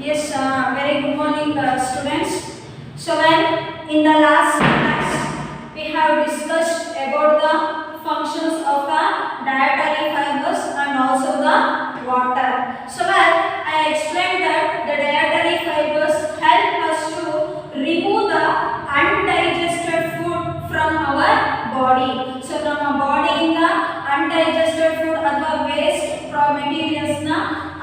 Yes, very good morning, students. So, when in the last class we have discussed about the functions of the dietary fibers and also the water. So, when I explained that the dietary fibers help us to remove the undigested food from our body. So, ನಮ್ಮ ಬಾಡಿಯಿಂದ undigested food ಅಥವಾ waste materials ನ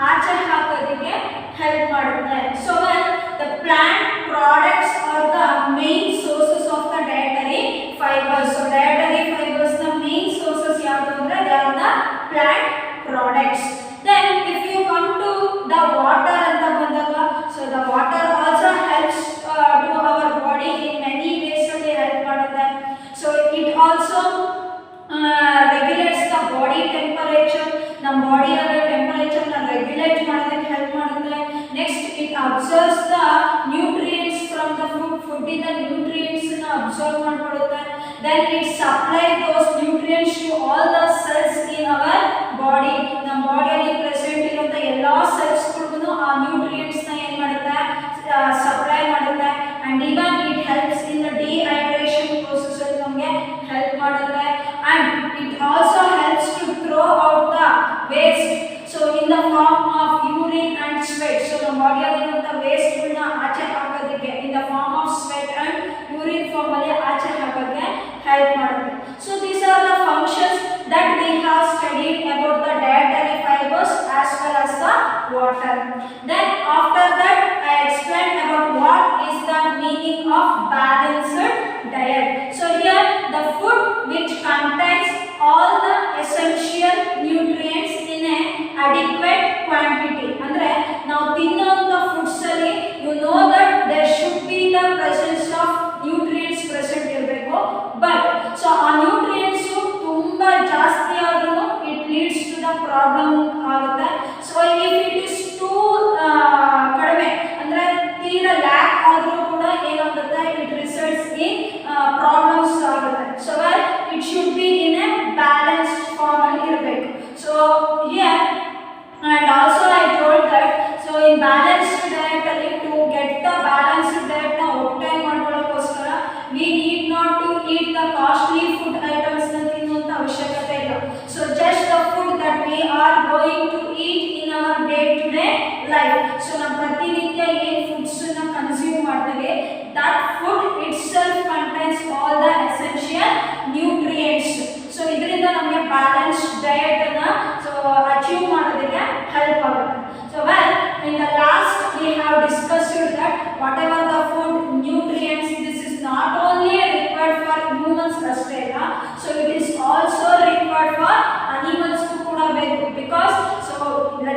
ಆಚೆ ಹಾಕೋದಕ್ಕೆ help ಮಾಡುತ್ತೆ. So when the plant products are the main sources of the dietary fibers. So dietary fibers the main sources ಯಾವುದು ಅಂದ್ರೆ they are the plant products. Then if you come to the water ಅಂತ ಬಂದಾಗ so the water also helps to our body in many ways ಅಲ್ಲಿ help ಮಾಡುತ್ತೆ. So it also regulates the body temperature. ನಮ್ಮ body temperature ನ regulate ಮಾಡೋದಕ್ಕೆ help ಮಾಡುತ್ತೆ. Next it absorbs the nutrients from the food ಇಂದ nutrients ನ absorb ಮಾಡ್ಕೊಳ್ಳುತ್ತೆ. Then it supply those nutrients to all the cells in our body. ನಮ್ಮ ಬಾಡಿಯಲ್ಲಿ present ಇರುವಂತ ಎಲ್ಲಾ ಸೆಲ್ಸ್ ಗಳಿಗೂ ಆ ನ್ಯೂಟ್ರಿಯೆಂಟ್ಸ್ ನ ಏನ್ ಮಾಡುತ್ತೆ ಸಪ್ಲೈ ಮಾಡುತ್ತೆ. And even it helps in the dehydration process ಅಲ್ಲಿ ನಮಗೆ ಹೆಲ್ಪ್ ಮಾಡುತ್ತೆ. And it also helps to throw out the waste, so in the form of urine and sweat. So the body alliruvanತ waste ಗಳನ್ನ ಆಚೆ ಹಾಕೋದಕ್ಕೆ in the form of sweat and urine form ಅಲ್ಲಿ ಆಚೆ ಹಾಕೋದಕ್ಕೆ help ಮಾಡುತ್ತೆ. So these are the functions that we have studied about the dietary fibers as well as the water. Then after that I explained about what is the meaning of balanced diet. So here the food which contains all the essential nutrients in a adequate quantity. ಅಂದ್ರೆ ನಾವು ತಿನ್ನುವಂತ foods ಅಲ್ಲಿ you know that there should be the presence of nutrients present ಇರಬೇಕು. But so ಆ nutrients ತುಂಬಾ ಜಾಸ್ತಿ ಆದ್ರೂ it leads to the problem ಆಗುತ್ತೆ. So if it is too ಕಡಿಮೆ ಅಂದ್ರೆ ತೀರಾ ಲ್ಯಾಕ್ ಆದ್ರೂ ಕೂಡ ಏನಾಗುತ್ತೆ it results in problems ಆಗುತ್ತೆ. So it should be in a balanced form ಅಲ್ಲಿ ಇರಬೇಕು. So here and also I told that so in balanced diet ಅಲ್ಲಿ to get the balanced diet ನ obtain ಮಾಡ್ಕೊಳ್ಳೋಕೋಸ್ಕರ we need not to eat the costly food items ನ ತಿನ್ನುವಂತ ಅವಶ್ಯಕತೆ ಇಲ್ಲ. So just the food that we are going to eat in our day to day life. So ನಾವು ಪ್ರತಿನಿತ್ಯ ಏನು foods ನ consume ಮಾಡ್ತೀವಿ that food itself contains all the essential nutrients. So ಇದರಿಂದ ನಮಗೆ ಬ್ಯಾಲೆನ್ಸ್ಡ್ ಡಯಟ್ ಅನ್ನ so achieve ಮಾಡೋದಕ್ಕೆ help ಆಗುತ್ತೆ. So well in the last we have discussed that whatever the food nutrients this is not only required for humans ಅಷ್ಟೇ ಅಲ್ಲ so it is also required for animals ಕೂಡ ಬೇಕು because so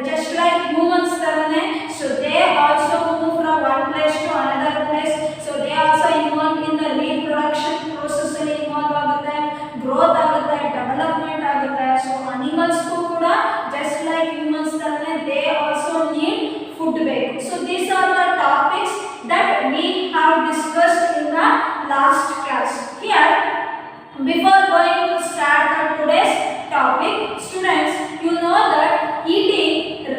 just like humans ತರನೇ so they also move from one place to another place. So they also involved in the reproduction process ಅಲ್ಲಿ involve ಆಗುತ್ತೆ, growth ಆಗುತ್ತೆ, development ಆಗುತ್ತೆ. So animals ಕೂಡ just like humans ತರನೇ they also need food ಬೇಕು. So these are the topics that we have discussed in the last class. Here before going to start the today's topic students you know that eating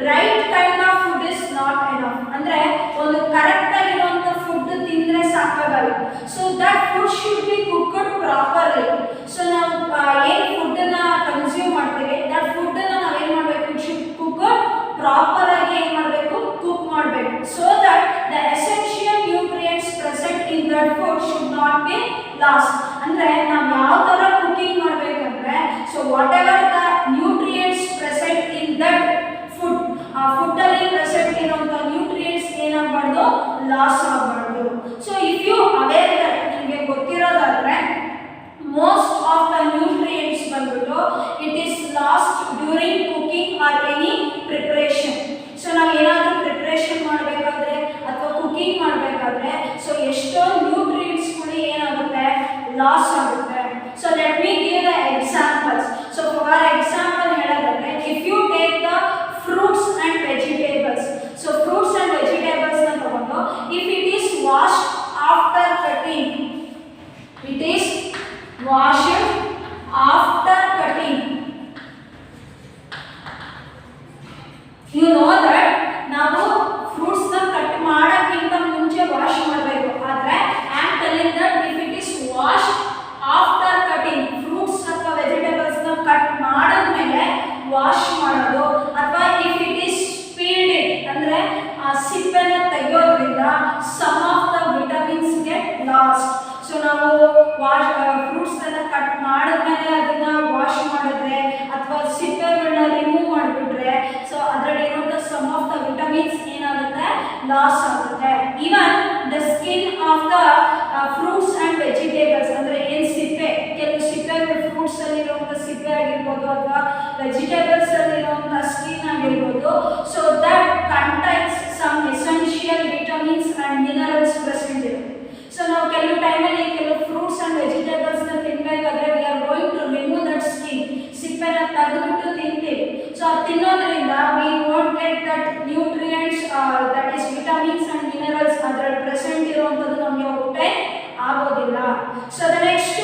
right kind of food is not enough. ಅಂದ್ರೆ ಒಂದು correct ಆಗಿರುವಂತ food ತಿಂದ್ರೆ ಸಾಕಾಗಲ್ಲ. So that food should be cooked properly. So ನಾವು ಏನು food ನ consume ಮಾಡ್ತೀವಿ that food ನ ನಾವು ಏನು ಮಾಡಬೇಕು it should cook ಪ್ರಾಪರ್ ಆಗಿ ಏನು ಮಾಡಬೇಕು ಕುಕ್ ಮಾಡಬೇಕು so that the essential nutrients present in that food should not be lost. ಅಂದ್ರೆ ನಾವು ಯಾವ ತರ ಕುಕಿಂಗ್ ಮಾಡಬೇಕಂದ್ರೆ so whatever the nutrients present in that food ಆ ಫುಡ್ ಅಲ್ಲಿ ಪ್ರೆಸೆಂಟ್ ಇರುವಂತ ನ್ಯೂಟ್ರಿಯೆಂಟ್ಸ್ ಏನಾಗಬಾರ್ದು ಲಾಸ್ ಆಗಬಾರ್ದು. So if you aware that ನಿಮಗೆ ಗೊತ್ತಿರೋದಾದ್ರೆ ಮೋಸ್ಟ್ ಆಫ್ ದ ನ್ಯೂಟ್ರಿಯೆಂಟ್ಸ್ ಬಂದ್ಬಿಟ್ಟು it is lost during cooking or any preparation. So ನಾವು ಏನಾದರೂ ಪ್ರಿಪರೇಷನ್ ಮಾಡಬೇಕಾದ್ರೆ ಅಥವಾ ಕುಕಿಂಗ್ ಮಾಡಬೇಕಾದ್ರೆ ಸೊ ಎಷ್ಟೋ ನ್ಯೂಟ್ರಿಯೆಂಟ್ಸ್ಗಳು ಏನಾಗುತ್ತೆ ಲಾಸ್ ಆಗುತ್ತೆ. So let me give the examples. So for ನಾವು ಫ್ರೂಟ್ಸ್ ಎಲ್ಲ ಕಟ್ ಮಾಡಿದ್ಮೇಲೆ ಅದನ್ನ ವಾಶ್ ಮಾಡಿದ್ರೆ ಅಥವಾ ಸಿಪ್ಪೆಗಳನ್ನ ರಿಮೂವ್ ಮಾಡಿಬಿಟ್ರೆ ಸೊ ಅದರಲ್ಲಿರುವಂಥ ಸಮ್ ಆಫ್ ದ ವಿಟಮಿನ್ಸ್ ಏನಾಗುತ್ತೆ ಲಾಸ್ ಆಗುತ್ತೆ. Even the skin of the fruits and vegetables ಅಂದರೆ ಏನು ಸಿಪ್ಪೆ, ಕೆಲವು ಸಿಪ್ಪೆಗಳು ಫ್ರೂಟ್ಸ್ ಅಲ್ಲಿರುವಂಥ ಸಿಪ್ಪೆ ಆಗಿರ್ಬೋದು ಅಥವಾ ವೆಜಿಟೇಬಲ್ಸ್ ಅಲ್ಲಿರುವಂಥ ಸ್ಕಿನ್ ಆಗಿರ್ಬೋದು, so that contains some essential vitamins and minerals present ಇರುತ್ತೆ. ಸೊ ನಾವು ಕೆಲವು ಟೈಮಲ್ಲಿ ಕೆಲವು ಫ್ರೂಟ್ಸ್ ಆ್ಯಂಡ್ ವೆಜಿಟೇಬಲ್ಸ್ನ ತಿನ್ನಬೇಕಾದ್ರೆ we are going to remove that skin, ಸಿಪ್ಪೆನ ತೆಗೆದುಬಿಟ್ಟು ತಿಂತೀವಿ. ಸೊ ಅದು ತಿನ್ನೋದ್ರಿಂದ we want get that nutrients that is vitamins and minerals ಅದರಲ್ಲಿ ಪ್ರೆಸೆಂಟ್ ಇರುವಂಥದ್ದು ನಮಗೆ ಹೋಗ್ತಾ ಆಗೋದಿಲ್ಲ. So the next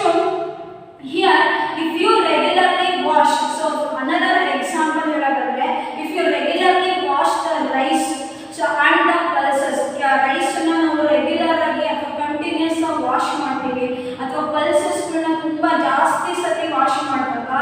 here if you regularly wash, so another example ಹೇಳೋದಾದ್ರೆ if you regularly wash the rice so and the pulses, ರೈಸನ್ನು ನಾವು regular ಆಗಿ ಅಥವಾ continuous ಆಗಿ ವಾಶ್ ಮಾಡ್ತೀವಿ ಅಥವಾ ಪಲ್ಸಸ್ಗಳನ್ನ ತುಂಬ ಜಾಸ್ತಿ ಸತಿ ವಾಶ್ ಮಾಡಿದಾಗ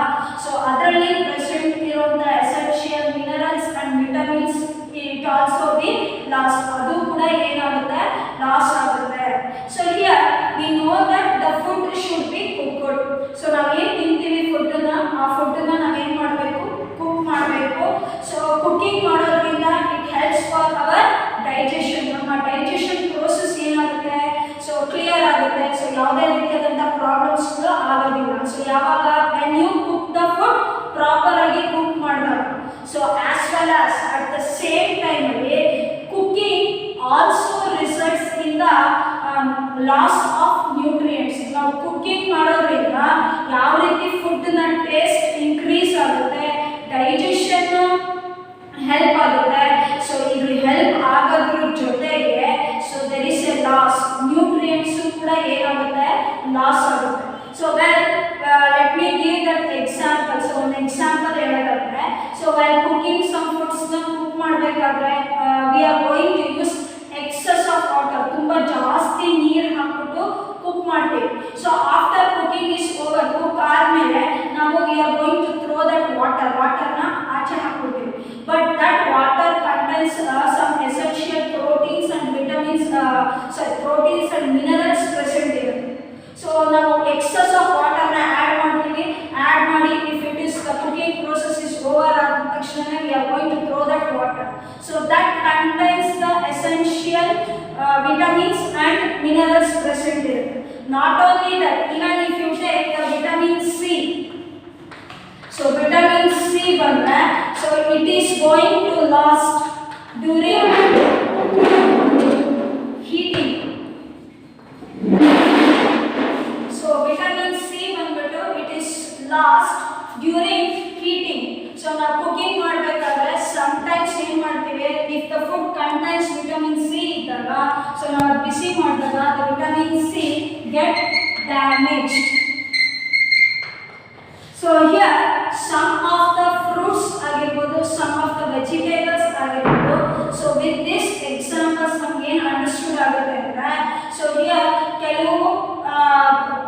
ಸೊ ಅದರಲ್ಲಿ ಪ್ರೆಸೆಂಟ್ ಇರುವಂಥ essential minerals and vitamins it also be loss, ಅದು ಕೂಡ ಏನಾಗುತ್ತೆ ಲಾಸ್ ಆಗುತ್ತೆ. So here we know that the food should be cooked. So ನಾವೇನು ತಿಂತೀವಿ ಫುಡ್ಡನ್ನ, ಆ ಫುಡ್ಡನ್ನ ನಾವೇನು ಮಾಡಬೇಕು, ಕುಕ್ ಮಾಡಬೇಕು. ಸೊ ಕುಕಿಂಗ್ ಮಾಡೋದ್ರಿಂದ it helps for our digestion, ನಮ್ಮ ಡೈಜೆಷನ್ ಪ್ರೋಸೆಸ್ ಏನಾಗುತ್ತೆ ಸೊ ಕ್ಲಿಯರ್ ಆಗುತ್ತೆ. ಸೊ ಯಾವುದೇ ರೀತಿಯಾದಂಥ ಪ್ರಾಬ್ಲಮ್ಸ್ಗಳು ಆಗೋದಿಲ್ಲ. ಸೊ ಯಾವಾಗ when you cook the food proper ಆಗಿ ಕುಕ್ ಮಾಡಿದಾಗ, so as well as at the same ಟೈಮಲ್ಲಿ cooking also results in the loss of nutrients. ನಾವು ಕುಕಿಂಗ್ ಮಾಡೋದ್ರಿಂದ ಯಾವ ರೀತಿ ಫುಡ್ನ ಟೇಸ್ಟ್ ಇನ್ಕ್ರೀಸ್ ಆಗುತ್ತೆ, ಡೈಜೆಷನ್ ಹೆಲ್ಪ್ ಆಗುತ್ತೆ. ಸೊ ಇದು ಹೆಲ್ಪ್ ಆಗೋದ್ರ ಜೊತೆಗೆ so there is a loss, nutrients ಕೂಡ ಏನಾಗುತ್ತೆ ಲಾಸ್ ಆಗುತ್ತೆ. So well let me give that example. So ಒಂದು ಎಕ್ಸಾಂಪಲ್ ಹೇಳೋದಾದ್ರೆ ಸೊ ವೆಲ್ ಕುಕಿಂಗ್ ಸಮ್ ಫುಡ್ಸ್ನ ಕುಕ್ ಮಾಡಬೇಕಾದ್ರೆ we are going to use excess of water, ತುಂಬ ಜಾಸ್ತಿ ನೀರು ಹಾಕ್ಬಿಟ್ಟು ಕುಕ್ ಮಾಡ್ತೀವಿ. So after cooking is over, cook ಆದಮೇಲೆ ನಾವು we are going to throw that ವಾಟರ್ನ ಆಚೆ ಹಾಕ್ಬಿಡ್ತೀವಿ. But that water contains some essential proteins and vitamins proteins and minerals present ಇರುತ್ತೆ. ಸೊ ನಾವು ಎಕ್ಸಸ್ ಆಫ್ ವಾಟರ್ನ ಆ್ಯಡ್ ಮಾಡ್ತೀವಿ, ಆ್ಯಡ್ ಮಾಡಿ if it is the cooking process is over ಆದ ತಕ್ಷಣ we are going to throw that water. So that contains the essential vitamins and minerals present ಇರುತ್ತೆ. Not only that, even if you take the vitamin C, so vitamin C ಬಂದರೆ so it is going to lost during heating. So vitamin C ಬಂದ್ಬಿಟ್ಟು it is lost during heating. So ನಾವು cooking ಮಾಡಬೇಕಾದ್ರೆ sometimes ಏನು ಮಾಡ್ತೀವಿ, if the food contains vitamin C ಇದ್ದಾಗ so ನಾವು ಬಿಸಿ ಮಾಡಿದಾಗ the vitamin C get damaged. So here some of the fruits ಆಗಿರ್ಬೋದು, some of the vegetables ಆಗಿರ್ಬೋದು. So with this examples ನಮ್ಗೆ ಏನು ಅಂಡರ್ಸ್ಟುಡ್ ಆಗುತ್ತೆ ಅಂದರೆ ಸೊ ಹಿಯರ್ ಕೆಲವು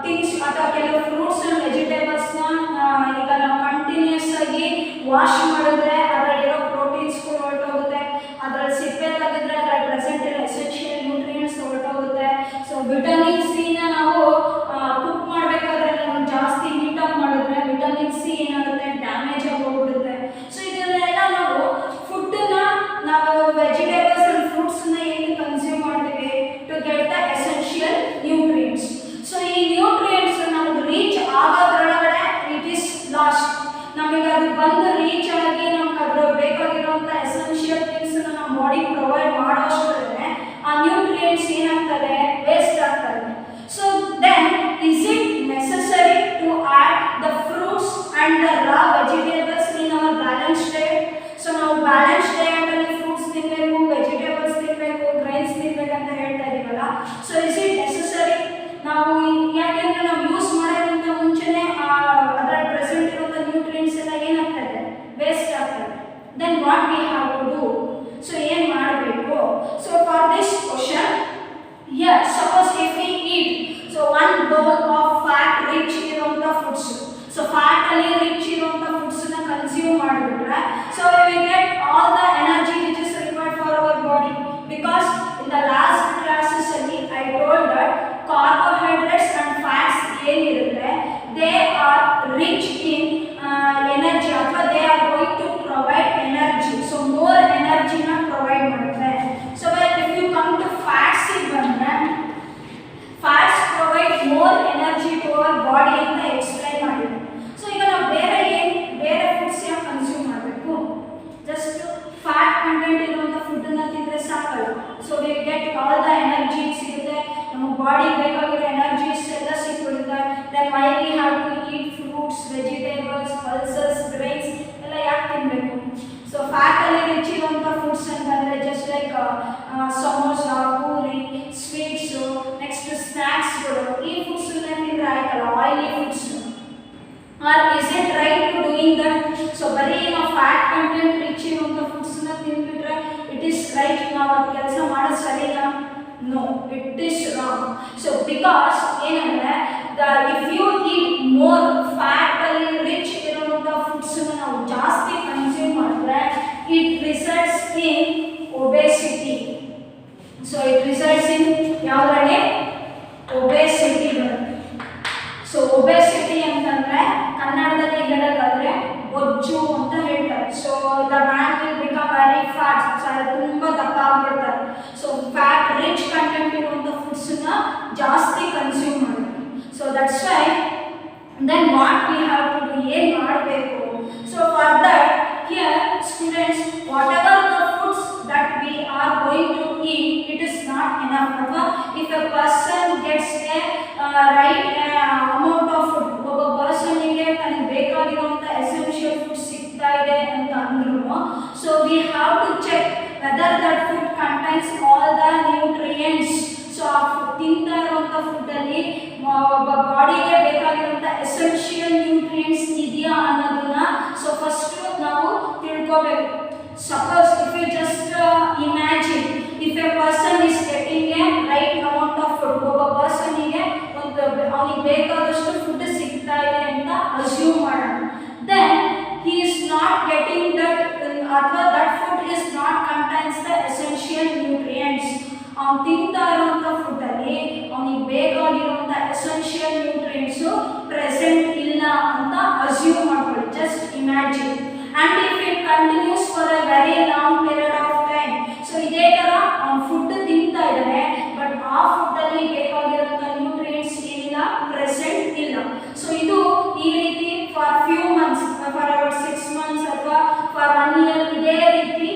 ಥಿಂಗ್ಸ್ ಅಥವಾ ಕೆಲವು ಫ್ರೂಟ್ಸ್ ಆ್ಯಂಡ್ ವೆಜಿಟೇಬಲ್ಸ್ನ ಈಗ ನಾವು ಕಂಟಿನ್ಯೂಸ್ ಆಗಿ ವಾಶ್ ಮಾಡಿದ್ರೆ ಅದರಲ್ಲಿರೋ ಪ್ರೋಟೀನ್ಸ್ಗಳು ಹೊರಟೋಗುತ್ತೆ, ಅದರಲ್ಲಿ ಸಿಪ್ಪೆ ತೆಗೆದ್ರೆ ಅದರಲ್ಲಿ ಪ್ರೆಸೆಂಟ್ ಇರೋ ಎಸೆನ್ಷಿಯಲ್ ನ್ಯೂಟ್ರಿಯೆಂಟ್ಸ್ ಹೊರಟೋಗುತ್ತೆ. ಸೊ ವಿಟಮಿನ್ ಸಿನ ನಾವು ಕುಕ್ ಮಾಡಬೇಕಾದ್ರೆ ನಾವು ಜಾಸ್ತಿ ಹೀಟಾಗಿ ಮಾಡಿದ್ರೆ ವಿಟಮಿನ್ ಸಿ ಏನಾಗುತ್ತೆ ಡ್ಯಾಮೇಜ್ ಆಗಿ ಹೋಗ್ಬಿಡುತ್ತೆ. ಸೊ ಇದನ್ನೆಲ್ಲ ನಾವು ಫುಡ್ಡನ್ನ ನಾವು ವೆಜಿಟೇಬಲ್ಸ್ ಆ್ಯಂಡ್ ಫ್ರೂಟ್ಸನ್ನ ಏನು ಕನ್ಸ್ಯೂಮ್ ಮಾಡ್ತೀವಿ to get the essential nutrients. So ಈ ನ್ಯೂಟ್ರಿಯೆಂಟ್ಸ್ ನಮ್ಗೆ ರೀಚ್ ಆಗೋದ್ರೊಳಗಡೆ ಇಟ್ ಈಸ್ ಲಾಸ್ಟ್. ನಮಗೆ ಅದು ಬಂದು ರೀಚ್ ಆಗಿ ನಮ್ಗೆ ಅದ್ರ ಬೇಕಾಗಿರುವಂಥ ಎಸೆನ್ಷಿಯಲ್ ಥಿಂಗ್ಸನ್ನು ನಮ್ಮ ಬಾಡಿ ಪ್ರೊವೈಡ್ ಮಾಡೋಷ್ಟರಲ್ಲೇ ಆ ನ್ಯೂಟ್ರಿಯೆಂಟ್ಸ್ ಏನಾಗ್ತದೆ ವೇಸ್ಟ್ ಆಗ್ತದೆ. ಸಮೋಸ ಪೂರಿ ಸ್ವೀಟ್ಸು ನೆಕ್ಸ್ಟ್ ಸ್ನ್ಯಾಕ್ಸ್ಗಳು ಈ ಫುಡ್ಸನ್ನ ತಿಂದರೆ ಆಯ್ತಲ್ಲ oily foods are is it right to doing that so ಬರೀ ನಾವು ಫ್ಯಾಟ್ ಕಂಟೆಂಟ್ ರಿಚ್ ಇರುವಂಥ ಫುಡ್ಸನ್ನ ತಿಂದ್ಬಿಟ್ರೆ ಇಟ್ ಈಸ್ ರೈಟ್ ನಾವು ಅದು ಕೆಲಸ ಮಾಡೋದು ಸರಿನಾ no it is wrong so because ಏನಂದರೆ ಇಫ್ ಯು ಈಟ್ ಮೋರ್ ಫ್ಯಾಟಲ್ಲಿ ರಿಚ್ ಇರುವಂಥ ಫುಡ್ಸನ್ನ ನಾವು ಜಾಸ್ತಿ ಕನ್ಸ್ಯೂಮ್ ಮಾಡಿದ್ರೆ it results in obesity so it results in ಯಾವುದ್ರಲ್ಲಿ ಒಬೆಸಿಟಿ ಬರುತ್ತೆ ಸೊ ಒಬೆಸಿಟಿ ಅಂತಂದರೆ ಕನ್ನಡದಲ್ಲಿ ಹೇಳೋದಾದರೆ ಬೊಜ್ಜು ಅಂತ ಹೇಳ್ತಾರೆ so the man will become very fat ತುಂಬ ದಪ್ಪ ಆಗ್ಬಿಡ್ತಾರೆ ಸೊ ಫ್ಯಾಟ್ ರಿಚ್ ಕಂಟೆಂಟ್ ಇರುವಂಥ ಫುಡ್ಸನ್ನ ಜಾಸ್ತಿ ಕನ್ಸ್ಯೂಮ್ ಮಾಡ್ತಾರೆ so that's why then what we have to do ಏನು ಮಾಡಬೇಕು so for that here students whatever the foods that we are going to eat it is not enough ಅಥವಾ if a person gets a right amount of food ಒಬ್ಬ ಪರ್ಸನ್ನಿಗೆ ತನಗೆ ಬೇಕಾಗಿರುವಂಥ essential food ಸಿಗ್ತಾ ಇದೆ ಅಂತ ಅಂದ್ರೂ so we have to check whether that food contains all the nutrients so ಆ ತಿಂತಾ ಇರುವಂಥ ಫುಡ್ಡಲ್ಲಿ ಒಬ್ಬ ಬಾಡಿಗೆ ಬೇಕಾಗಿರುವಂಥ ಎಸೆನ್ಷಿಯಲ್ ನ್ಯೂಟ್ರಿಯೆಂಟ್ಸ್ ಇದೆಯಾ ಅನ್ನೋದನ್ನ ಸೊ ಫಸ್ಟು ನಾವು ತಿಳ್ಕೋಬೇಕು suppose if you just imagine if a person is getting a right amount of food ಒಬ್ಬ ಪರ್ಸನ್ನಿಗೆ ಒಂದು ಅವನಿಗೆ ಬೇಕಾದಷ್ಟು ಫುಡ್ ಸಿಗ್ತಾ ಇದೆ ಅಂತ ಅಸ್ಯೂಮ್ ಮಾಡೋಣ then he is not getting that ಅಥವಾ that food is not contains the essential nutrients ಅವನು ತಿಂತಾ ಇರುವಂಥ ಫುಡ್ಡಲ್ಲಿ ಅವನಿಗೆ ಬೇಕಾಗಿರುವಂಥ ಎಸೆನ್ಷಿಯಲ್ ನ್ಯೂಟ್ರಿಯೆಂಟ್ಸು ಪ್ರೆಸೆಂಟ್ ಇಲ್ಲ ಅಂತ ಅಸ್ಯೂಮ್ ಮಾಡ್ಕೊಳ್ಳಿ just imagine and if it continues for A very long period of time so ಇದೇ ಥರ ಅವ್ನು ಫುಡ್ ತಿಂತಾ ಇದ್ದಾನೆ ಬಟ್ ಆ ಫುಡ್ಡಲ್ಲಿ ಬೇಕಾಗಿರುವಂಥ ನ್ಯೂಟ್ರಿಯೆಂಟ್ಸ್ ಏನಿಲ್ಲ ಪ್ರೆಸೆಂಟ್ ಇಲ್ಲ ಸೊ ಇದು ಈ ರೀತಿ for few months for about 6 months ಅಥವಾ ಫಾರ್ 1 year ಇದೇ ರೀತಿ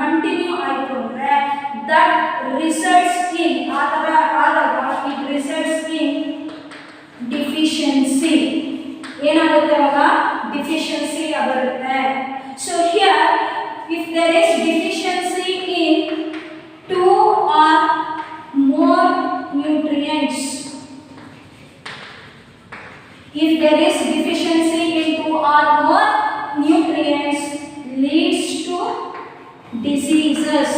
ಕಂಟಿನ್ಯೂ ಆಯಿತು ಅಂದರೆ ದಟ್ ರಿಸಲ್ಟ್ಸ್ ಇನ್ ಆ ಥರ ಆದಾಗ ಇಟ್ ರಿಸಲ್ಟ್ಸ್ ಇನ್ ಡಿಫಿಷಿಯನ್ಸಿ ಏನಾಗುತ್ತೆ ಅವಾಗ ಡಿಫಿಷಿಯನ್ಸಿ ಬರುತ್ತೆ so here if there is deficiency in 2 or more nutrients if there is deficiency in 2 or more nutrients leads to diseases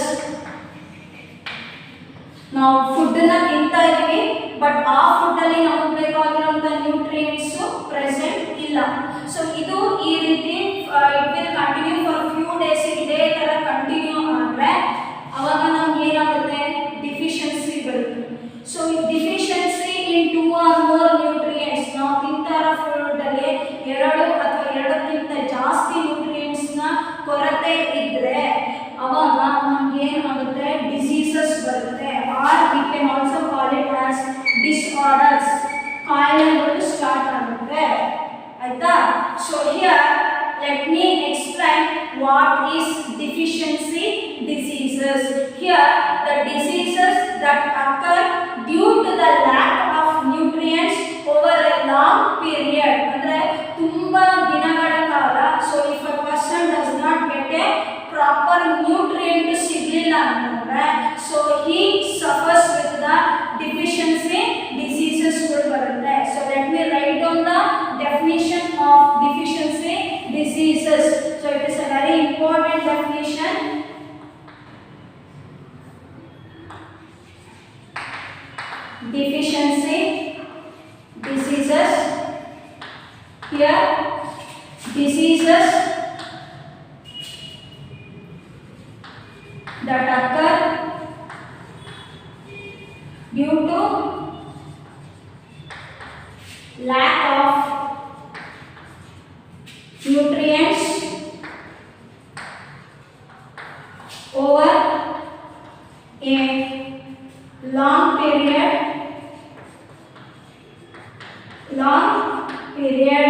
ನಾವು ಫುಡ್ಡನ್ನ ತಿಂತಾ ಇದ್ದೀವಿ ಬಟ್ ಆ ಫುಡ್ಡಲ್ಲಿ ನಮಗೆ ಬೇಕಾಗಿರೋಂಥ ನ್ಯೂಟ್ರಿಯೆಂಟ್ಸು ಪ್ರೆಸೆಂಟ್ ಇಲ್ಲ ಸೊ ಇದು ಈ ರೀತಿ it will continue for few days ಇದೇ ಥರ ಕಂಟಿನ್ಯೂ ಆದರೆ ಅವಾಗ ನಮ್ಗೆ ಏನಾಗುತ್ತೆ ಡಿಫಿಷಿಯನ್ಸಿ ಬರುತ್ತೆ so deficiency in 2 or more nutrients ನಾವು ತಿಂತಾ ಇರೋ ಫುಡ್ಡಲ್ಲಿ 2 ಅಥವಾ 2ಕ್ಕಿಂತ ಜಾಸ್ತಿ ನ್ಯೂಟ್ರಿಯೆಂಟ್ಸ್ನ ಕೊರತೆ ಇದ್ದರೆ ಅವಾಗ ನಮ್ಗೆ ಏನಾಗುತ್ತೆ ಡಿಸೀಸಸ್ ಬರುತ್ತೆ or we can also call it as disorders ಕಾಯಿಲೆಗಳು ಸ್ಟಾರ್ಟ್ ಆಗುತ್ತೆ ಆಯ್ತಾ so here let me explain what is deficiency diseases here the diseases that occur due to the lack of nutrients over a long period ಅಂದ್ರೆ ತುಂಬಾ ದಿನಗಳ ಕಾಲ so if a person does not get a proper nutrient ಸಿಗಲಿಲ್ಲ ಅಂತಂದ್ರೆ so he suffers with the deficiency diseases ಬರುತ್ತೆ so let me write down the definition of deficiency diseases so it is a very important definition deficiency diseases here diseases that occur due to lack of nutrients over a long period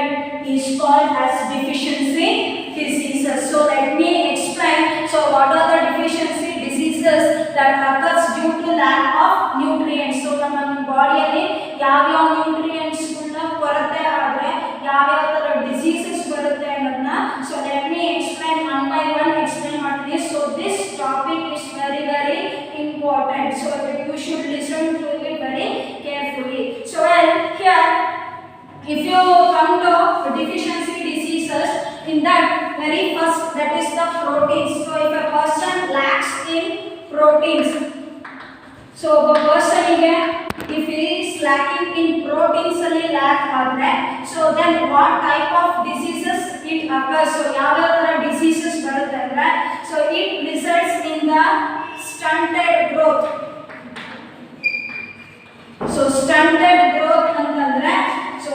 is called as deficiency diseases. So let me explain. So what are the deficiency diseases that occurs due to lack of nutrients? So ನಮ್ಮ ಬಾಡಿಯಲ್ಲಿ ಯಾವ್ಯಾವ nutrients ಕೊರತೆ ಆದರೆ ಯಾವ್ಯಾವ ಥರ diseases ಬರುತ್ತೆ ಅನ್ನೋದನ್ನ so let me explain one by one explain ಮಾಡ್ತೀನಿ. So this topic is very If you come to deficiency diseases, in that very first, that is the proteins. So if a person lacks in proteins, so the person if he is lacking in proteins ಅಲ್ಲಿ lack ಆದರೆ, so then what type of diseases it occurs? So ಯಾವ ತರ diseases ಬರುತ್ತೆ ಅಂದ್ರೆ, so it results in the stunted growth. So stunted growth ಅಂತಂದ್ರೆ, so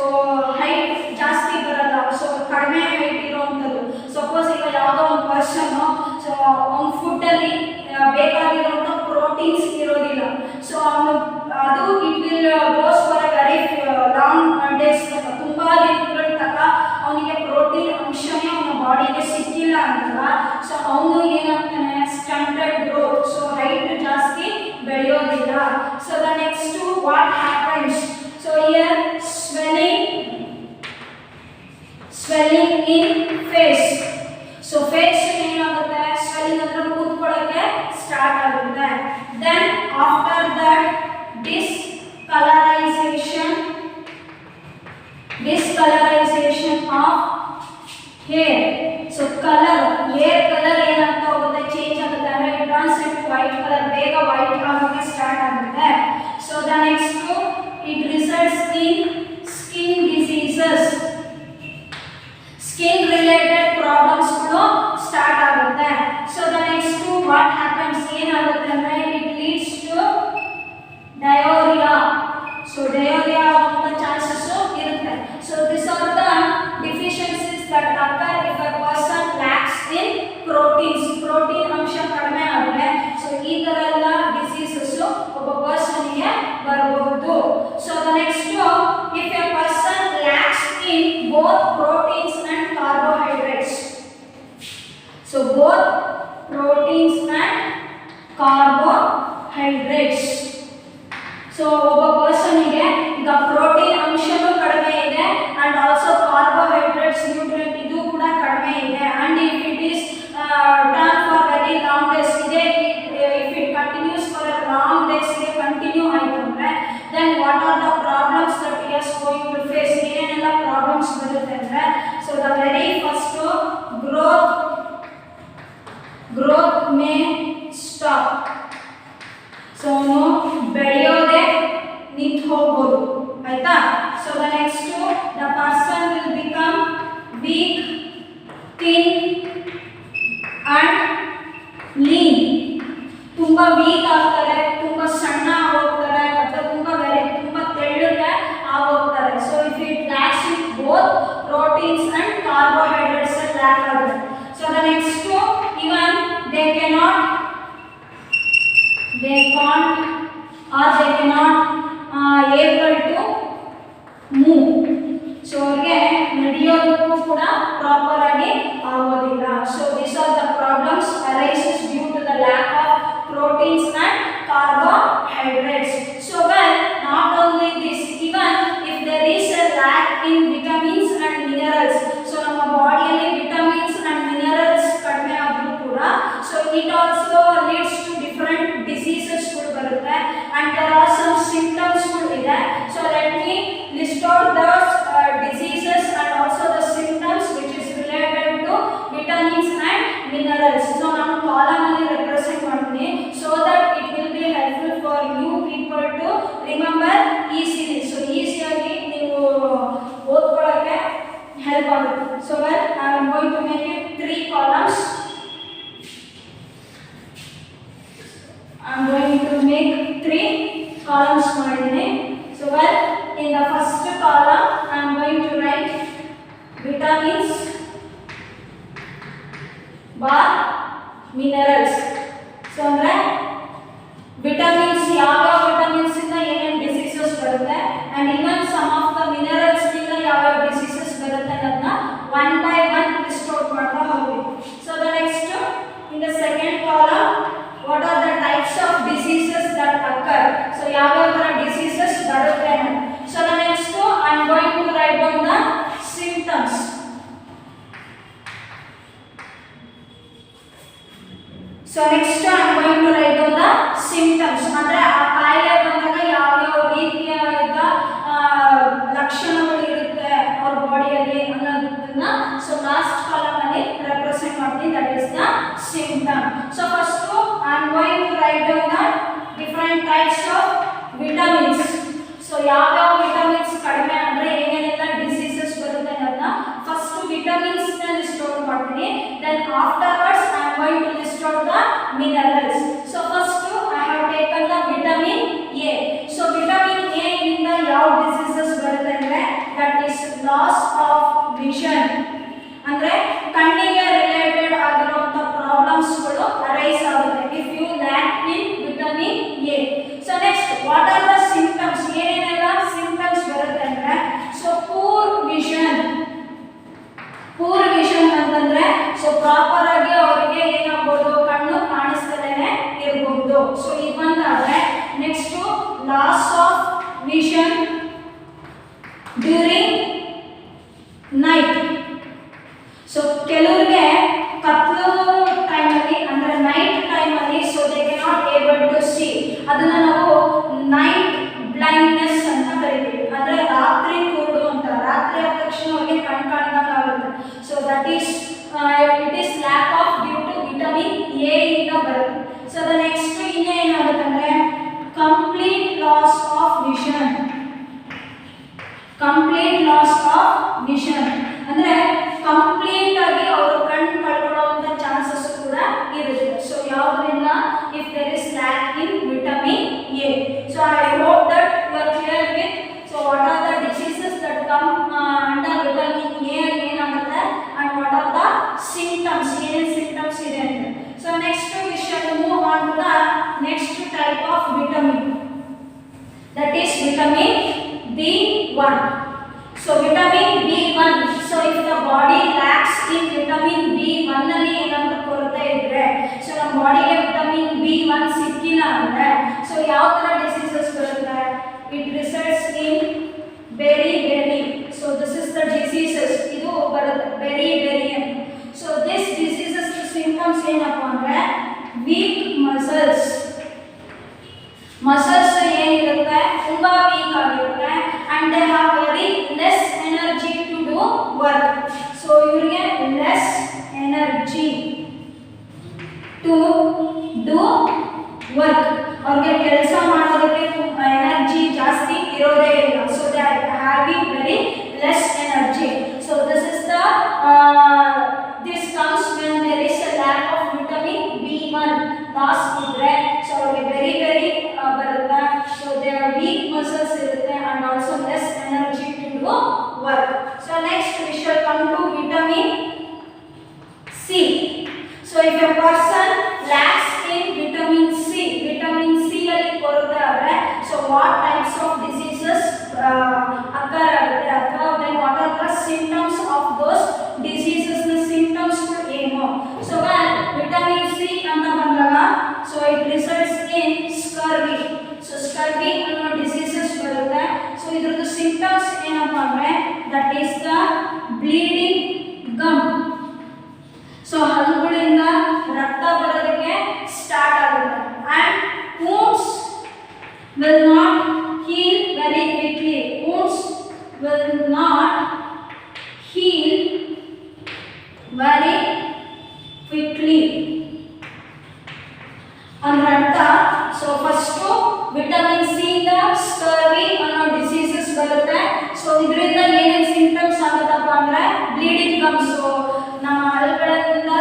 height ಜಾಸ್ತಿ ಬರಲ್ಲ, so ಕಡಿಮೆ height ಇರುವಂತದ್ದು. ಸಪೋಸ್ ಈಗ ಯಾವುದೋ ಒಂದು ಪರ್ಸನ್, ಸೊ ಅವ್ನ ಫುಡ್ ಅಲ್ಲಿ ಬೇಕಾಗಿರುವಂತ ಪ್ರೋಟೀನ್ಸ್ ಇರೋದಿಲ್ಲ, ಸೊ ಅವನು ಅದು it will goes for A very long days, ತುಂಬಾ ದಿನಗಳ ತನಕ ಅವನಿಗೆ ಪ್ರೋಟೀನ್ ಅಂಶನೇ ಅವನ ಬಾಡಿಗೆ ಸಿಕ್ಕಿಲ್ಲ ಅಂತ, ಸೊ ಅವನು ಏನಾಗ್ತಾನೆ, ಸ್ಟಂಟೆಡ್ ಗ್ರೋತ್, ಸೊ ಹೈಟ್ ಜಾಸ್ತಿ ಬೆಳೆಯೋದಿಲ್ಲ. So the next what happens, so here swelling in face. So face ಏನಾಗುತ್ತೆ, swelling ಅಂದ್ರೆ ಕೂತ್ಕೊಳ್ಳೋಕೆ ಸ್ಟಾರ್ಟ್ ಆಗುತ್ತೆ. Then after that discolorization of hair. So color, hair color ಏನಾಗ್ತಾ ಹೋಗುತ್ತೆ, ಚೇಂಜ್ ಆಗುತ್ತೆ, ಅಂದ್ರೆ it turns into white color, ಬೇಗ white ಆಗೋಕೆ ಸ್ಟಾರ್ಟ್ ಆಗುತ್ತೆ. So the next it results in skin diseases. Skin related problems start ಆಗುತ್ತೆ. So the next what happens, ಏನಾಗುತ್ತೆ ಅಂದ್ರೆ it leads to diarrhea. So diarrhea ಆಗುವ chances ಇರುತ್ತೆ. So these are the deficiencies that occur if a person lacks in proteins. Protein ಅಂಶ ಕಡಿಮೆ ಆದರೆ, so ಈ ತರ ಎಲ್ಲ diseases ಒಬ್ಬ person ಗೆ ಬರಬಹುದು. So the next if a person lacks in both proteins and carbohydrates. So both proteins and carbohydrates. So ಒಬ್ಬ person ಗೆ ಈಗ ಪ್ರೋಟೀನ್ ಅಂಶನೂ ಕಡಿಮೆ ಇದೆ and also carbohydrates nutrient ಇದು ಕೂಡ ಕಡಿಮೆ ಇದೆ, and if it is done for very long days, if it continues for a long days continue ಆಯ್ತು ಅಂದ್ರೆ, then what are the problems that he is going to face? ಏನೆಲ್ಲ problems ಬರುತ್ತೆ ಅಂದ್ರೆ, so the very first growth may stop. So ಬೆಳೆಯೋದೇ ನಿಂತು ಹೋಗ್ಬೋದು, ಆಯ್ತಾ? So the next the person will become weak, thin and lean. ತುಂಬಾ weak ಆಗ್ತಾರೆ, ತುಂಬಾ ಸಣ್ಣ ಆಗೋಗ್ತಾರೆ, ಅಥವಾ ತುಂಬಾ ತೆಳ್ಳಗೆ ಆಗೋಗ್ತಾರೆ. So if it lacks in both proteins and carbohydrates lack ಆಗುತ್ತೆ. So the next even they cannot able to move. So ಅವ್ರಿಗೆ ನಡೆಯೋದಕ್ಕೂ ಕೂಡ ಪ್ರಾಪರ್ ಆಗಿ ಆಗೋದಿಲ್ಲ. So these are the problems arises due to the lack of proteins and carbohydrates. So well, not only this, even if there is a lack in vitamins and minerals, so ನಮ್ಮ ಬಾಡಿಯಲ್ಲಿ vitamins and minerals ಕಡಿಮೆ ಆದ್ರೂ ಕೂಡ, so it also leads to different diseases ಕೂಡ ಬರುತ್ತೆ, and there are some symptoms ಕೂಡ ಇದೆ. So let me list out those diseases and also the symptoms which is related to vitamins and minerals. So ನಾನು column ಅಲ್ಲಿ represent ಮಾಡ್ತೀನಿ, so that it will be helpful for you people to remember easily. So ಈಸಿಯಾಗಿ ನೀವು ಓದ್ಕೊಳ್ಳೋಕೆ help ಆಗುತ್ತೆ. So well, I am going to make it 3 columns. I am going to make 3 columns ಮಾಡಿದ್ದೀನಿ. So well, in the first column I am going to write vitamins bar minerals. So ಅಂದ್ರೆ vitamins, ಯಾವ vitamins ಇಂದ ಏನೇನು diseases ಬರುತ್ತೆ, and even some of the minerals ಇಂದ ಯಾವ diseases ಬರುತ್ತೆ ಅನ್ನೋದನ್ನ one by one list out ಮಾಡ್ತಾ ಹೋಗ್ತೀವಿ. So the next in the second column, what are the types of diseases that occur? So ಯಾವ ತರ diseases ಬರುತ್ತೆ ಅಂತ. So the next I am going to write down the symptoms. So next I am going to write down the symptoms. ಅಂದ್ರೆ ಆ ಕಾಯಿಲೆ ಬಂದಾಗ ಯಾವ ರೀತಿಯಾದ ಲಕ್ಷಣಗಳು ಇರುತ್ತೆ ಸೊ ಇದೊಂದಾದ್ರೆ next loss of vision during night. So ಕೆಲವರಿಗೆ ಕತ್ಲು ಟೈಮಲ್ಲಿ ಅಂದರೆ ನೈಟ್ ಟೈಮಲ್ಲಿ so they can not able to see, ಅದನ್ನ ನಾವು ನೈಟ್ ಬ್ಲೈಂಡ್ನೆಸ್ ಅಂತ ಕರಿತೀವಿ. ಅಂದರೆ ರಾತ್ರಿ ಕುರುಡು ಅಂತ, ರಾತ್ರಿ ಆದ ತಕ್ಷಣ ಅವ್ರಿಗೆ ಕಣ್ಣು ಕಾಣ್ದಂಗೆ ಆಗುತ್ತೆ. So that is it is lack of due to vitamin A ಇಂದ ಬರುತ್ತೆ. ಸೊ ದ ನೆಕ್ಸ್ಟ್ ಇನ್ನೇನಾಗುತ್ತೆ ಅಂದರೆ complete loss of vision. Complete loss of vision ಅಂದರೆ ಕಂಪ್ಲೀಟ್ ಆಗಿ ಅವರು ಕಣ್ಣು ಕಳ್ಕೊಳ್ಳುವಂಥ ಚಾನ್ಸಸ್ ಕೂಡ ಇರುತ್ತೆ. ಸೊ ಯಾವುದರಿಂದ? If there is lack in vitamin A. So I hope that you are clear with so what are the diseases that come under vitamin A ಏನಾಗುತ್ತೆ and what are the symptoms, ಏನೇನು symptoms ಇದೆ ಅಂತ. So next we shall move on to the next type of vitamin, that is vitamin B1. So vitamin B1, so if the body lacks in vitamin B1 ನಲ್ಲಿ ಏನಾದರೂ ಕೊರತೆ ಇದ್ರೆ, so ನಮ್ಮ ಬಾಡಿಗೆ vitamin B1 ಸಿಕ್ಕಿಲ್ಲ ಅಂದ್ರೆ ಸೊ ಯಾವ ತರ ಡಿಸೀಸಸ್ ಬರುತ್ತೆ? It results in berry. So this is the diseases, ಇದು ಬರುತ್ತೆ ಬೆರಿ ಅಂತ. ಸೊ ದಿಸ್ ಡಿಸೀಸಸ್ ಸಿಂಪ್ಟಮ್ಸ್ ಏನಪ್ಪ ಅಂದ್ರೆ ವೀಕ್ ಮಸಲ್ಸ್. ಮಸಲ್ಸ್ ಏನಿರುತ್ತೆ ತುಂಬಾ ವೀಕ್ ಆಗಿರುತ್ತೆ and they have very less energy to do work. So ಇವರಿಗೆ less energy to do work, ಅವ್ರಿಗೆ ಕೆಲಸ ಮಾಡೋದಕ್ಕೆ ಎನರ್ಜಿ ಜಾಸ್ತಿ ಇರೋದೇ ಇಲ್ಲ. So they are having very less energy. So this is the this comes when there is a lack of vitamin B1 loss ಇದ್ರೆ so ಅವ್ರಿಗೆ very ಬರುತ್ತೆ. So they are weak muscles ಇರುತ್ತೆ and also less energy to do work. So next we shawl come to vitamin C. So if a person lacks in vitamin C, vitamin C ಅಲ್ಲಿ ಕೊರತೆ ಆದರೆ so what types of diseases occur ಆಗುತ್ತೆ ಅಥವಾ then what are the symptoms of those diseases ನ symptoms ಏನು? So vitamin C ಅಂತ ಬಂದಾಗ so it results in scurvy. So scurvy ಅನ್ನೋ ಡಿಸೀಸಸ್ ಬರುತ್ತೆ. ಸೊ ಇದ್ರದ್ದು ಸಿಂಪ್ಟಮ್ಸ್ ಏನಪ್ಪ ಅಂದರೆ that is the bleeding gum. So ಹಲ್ಲುಗಳಿಂದ ರಕ್ತ ಬರೋದಕ್ಕೆ ಸ್ಟಾರ್ಟ್ ಆಗುತ್ತೆ and wounds will not heal very quickly. Wounds will not heal very quickly. ಅಂದ್ರೆ ಅರ್ಥ ಸೊ ಫಸ್ಟು ವಿಟಮಿನ್ ಸಿ ಇಂದ ಸ್ಕರ್ವಿ ಅನ್ನೋ ಡಿಸೀಸಸ್ ಬರುತ್ತೆ. ಸೊ ಇದರಿಂದ ಏನೇನು ಸಿಂಪ್ಟಮ್ಸ್ ಆಗುತ್ತಪ್ಪ ಅಂದರೆ ಬ್ಲೀಡಿಂಗ್ ಗಮ್ಸ್, ನಮ್ಮ ಹಲ್ಲುಗಳಿಂದ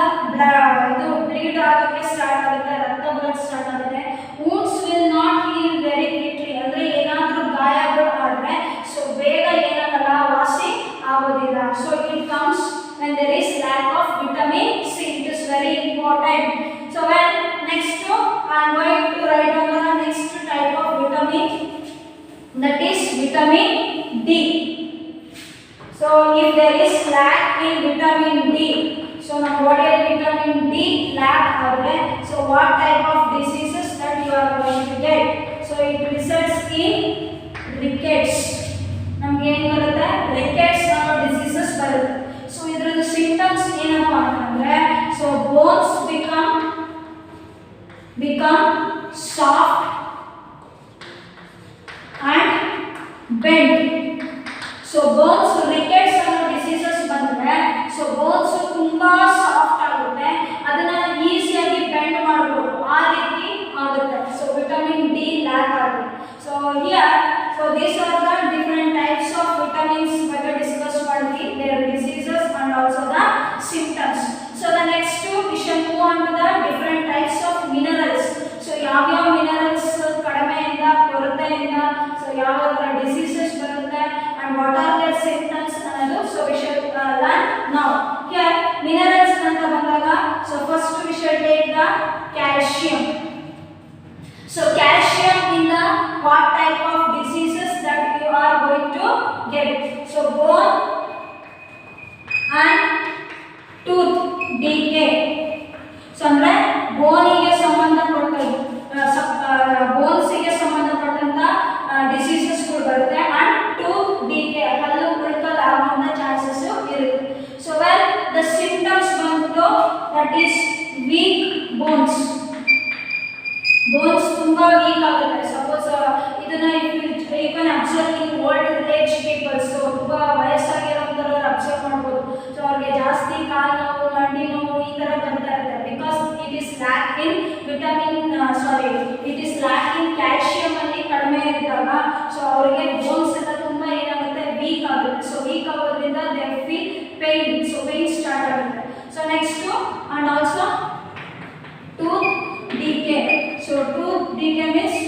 ಇದು ಬ್ಲೀಡ್ ಆಗೋಕ್ಕೆ ಸ್ಟಾರ್ಟ್ ಆಗುತ್ತೆ, ರಕ್ತ ಬರೋಕ್ಕೆ ಸ್ಟಾರ್ಟ್ ಆಗುತ್ತೆ. Wounds will not heal very quickly, ಅಂದರೆ ಏನಾದರೂ ಗಾಯಗಳು ಆದರೆ ಸೊ ಬೇಗ ಏನಾಗಲ್ಲ, ವಾಸಿ ಆಗೋದಿಲ್ಲ. So it comes when there is lack of vitamin C. It is very important. So when next I am going to write down the next type of vitamin, that is vitamin D. So if there is lack in vitamin D, so now what is vitamin D lack are? So what type of diseases that you are going to get? So it results in rickets. ನಮಗೆ ಏನು ಬರುತ್ತೆ? rickets ಅನ್ನೋ diseases ಬರುತ್ತೆ. So ಇದರ symptoms ಏನಪ್ಪ ಅಂತಂದ್ರೆ so bones become soft and bent. So bones rickets ಅನ್ನೋ diseases ಬಂದ್ರೆ ಸೊ ಬೋನ್ಸ್ ತುಂಬಾ ಸಾಫ್ಟ್ ಆಗುತ್ತೆ, ಅದನ್ನ ಈಸಿಯಾಗಿ ಬೆಂಡ್ ಮಾಡಬಹುದು, ಆ ರೀತಿ ಆಗುತ್ತೆ. ಸೊ ವಿಟಮಿನ್ ಡಿ ಲ್ಯಾಕ್ ಆಗುತ್ತೆ. So here so these are the different types of vitamins ಬಗ್ಗೆ ಡಿಸ್ಕಸ್ ಮಾಡಿದ್ವಿ, their diseases and also the symptoms. So the next we shall move on to the different types of minerals. So ಯಾವ್ಯಾವ minerals ಕಡಿಮೆಯಿಂದ ಕೊರತೆಯಿಂದ so ಯಾವ ಥರ diseases ಬರುತ್ತೆ and what are their symptoms ಅನ್ನೋದು so we shall learn now. Here minerals ಅಂತ ಬಂದಾಗ so first we shall take the calcium. So calcium in the what type of diseases that you are going to get? So bone and tooth decay. So ಅಂದ್ರೆ ಬೋನಿಗೆ ಸಂಬಂಧಪಟ್ಟ bones ತುಂಬಾ weak ಆಗುತ್ತೆ. Suppose ಇದನ್ನ you can observe in old age people. So ತುಂಬಾ ವಯಸ್ಸಾಗಿರೋಂಥವ್ರು observe ಮಾಡ್ಬೋದು. So ಅವ್ರಿಗೆ ಜಾಸ್ತಿ ಕಾಲು ನೋವು, ಮಂಡಿ ನೋವು ಈ ತರ ಬರ್ತಾ ಇರುತ್ತೆ. Because it is lack in it is lack in calcium ಅಲ್ಲಿ ಕಡಿಮೆ ಇದ್ದಾಗ ಸೊ ಅವರಿಗೆ ಬೋನ್ಸ್ ಎಲ್ಲ ತುಂಬಾ ಏನಾಗುತ್ತೆ, ವೀಕ್ ಆಗುತ್ತೆ. ಸೊ ವೀಕ್ ಆಗೋದ್ರಿಂದ they feel pain. So pain start ಆಗುತ್ತೆ. So next and also tooth decay. So tooth decay means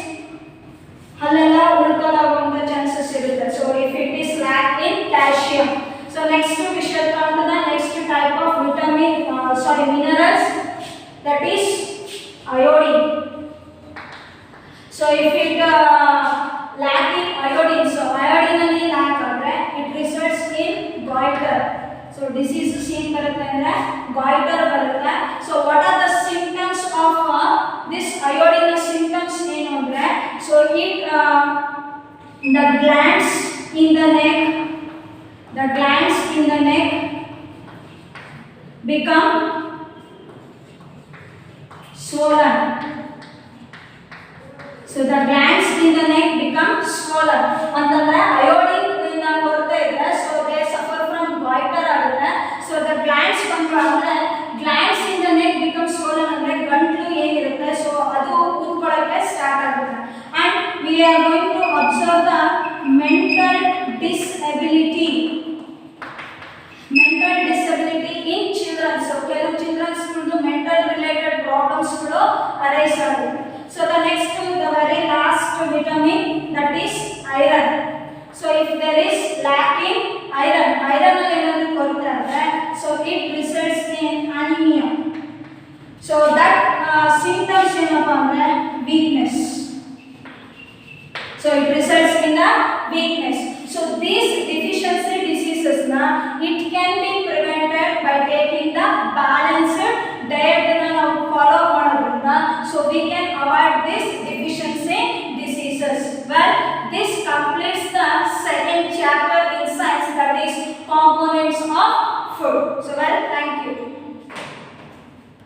ಹಲ್ಲೆಲ್ಲ ಉಳ್ಕೊಳ್ಳೋವಂಥ ಚಾನ್ಸಸ್ ಇರುತ್ತೆ. So if it is lack in calcium. So next ವಿಷಯ ಕಾಣ್ತದ next type of minerals, that is iodine. So if it lack in iodine, so iodine alli lack andre it results in goiter. So disease ಏನು ಬರುತ್ತೆ ಅಂದ್ರೆ goiter ಬರುತ್ತೆ. So what are the symptoms of this iodine? Symptoms ಏನು ಅಂದ್ರೆ so it the glands in the neck become swollen. So the glands in the neck become swollen. ಅಂತಂದ್ರೆ iodine ಇಂದ ಕೊರತೆ ಇದ್ರೆ so they suffer from goiter ಆಗುತ್ತೆ. So the glands ಅಂದ್ರೆ glands in the neck become swollen ಅಂದ್ರೆ ಗಂಟ್ಲು ಏನಿರುತ್ತೆ so ಅದು ಕೂತ್ಕೊಳ್ಳೋಕೆ ಸ್ಟಾರ್ಟ್ ಆಗುತ್ತೆ. And we are going to observe the mental disability in children. So ಕೆಲವು children's mental related problems arise ಆಗುತ್ತೆ. So the next, the very last vitamin, that is iron. So if there is lack in iron ಅಲ್ಲಿ ಏನಾದರೂ ಕೊರತೆ ಆದರೆ so it results in anemia. So that symptoms ಏನಪ್ಪ ಅಂದರೆ weakness. So it results in the weakness.